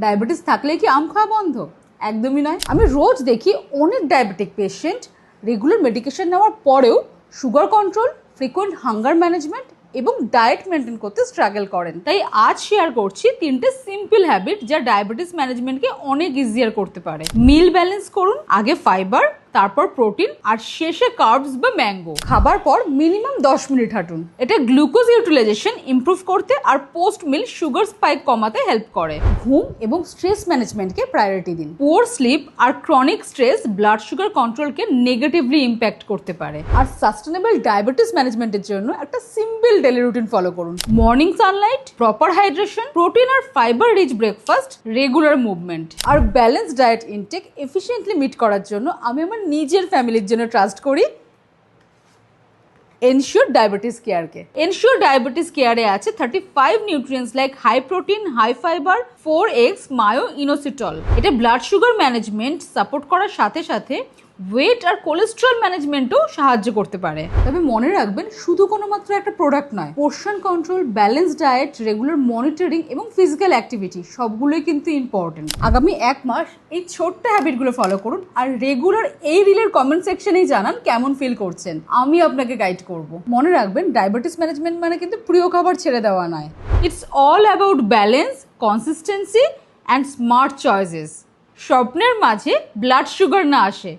Diabetes থাকলে কি আম খাওয়া বন্ধ? একদমই নয়। আমি রোজ দেখি অনেক ডায়াবেটিক পেশেন্ট রেগুলার মেডিকেশন নেওয়ার পরেও sugar control, frequent hunger management এবং ডায়েট মেনটেন করতে স্ট্রাগল করেন। তাই আজ শেয়ার করছি 3টে সিম্পল হ্যাবিট যা ডায়াবেটিস ম্যানেজমেন্টকে অনেক ইজিয়ার করতে পারে। মিল ব্যালেন্স করুন, আগে ফাইবার, তারপর প্রোটিন আর শেষে কার্বস বা ম্যাঙ্গো। খাবার পর মিনিমাম 10 মিনিট হাঁটুন। এটা গ্লুকোজ ইউটিলাইজেশন ইমপ্রুভ করতে আর পোস্ট মিল সুগার স্পাইক কমাতে হেল্প করে। ঘুম এবং স্ট্রেস ম্যানেজমেন্টকে প্রায়োরিটি দিন। পুয়ার স্লিপ আর ক্রনিক স্ট্রেস ব্লাড সুগার কন্ট্রোলকে নেগেটিভলি ইম্প্যাক্ট করতে পারে। আর সাস্টেনেবল ডায়াবেটিস ম্যানেজমেন্টের জন্য একটা সিম্পল ডেইলি রুটিন ফলো করুন। Morning sunlight, proper hydration, protein আর fibre rich breakfast, regular movement আর balance diet intake efficiently meet করার জন্য আমি আমার নিজের ফ্যামিলির জন্য ট্রাস্ট করি এনশিওর ডায়াবেটিস কেয়ারকে। এনশিওর ডায়াবেটিস কেয়ারে আছে 35 nutrients like high protein, high fibre, 4x myo inositol. এটা ব্লাড সুগার ম্যানেজমেন্ট সাপোর্ট করার সাথে সাথে ওয়েট আর কোলেস্ট্রল ম্যানেজমেন্টও সাহায্য করতে পারে। তবে মনে রাখবেন, শুধু কোনো মাত্র একটা প্রোডাক্ট নয়, portion control, balance diet, regular monitoring এবং ফিজিক্যাল অ্যাক্টিভিটি সবগুলোই কিন্তু ইম্পর্টেন্ট। আগামী 1 মাস এই ছোট্ট হ্যাবিটগুলো ফলো করুন আর রেগুলার এই রিলের কমেন্ট সেকশনেই জানান কেমন ফিল করছেন। আমি আপনাকে গাইড করব। মনে রাখবেন, ডায়াবেটিস ম্যানেজমেন্ট মানে কিন্তু প্রিয় খাবার ছেড়ে দেওয়া নয়। It's all about balance, consistency and smart choices. স্বপ্নের মাঝে ব্লাড সুগার না আসে।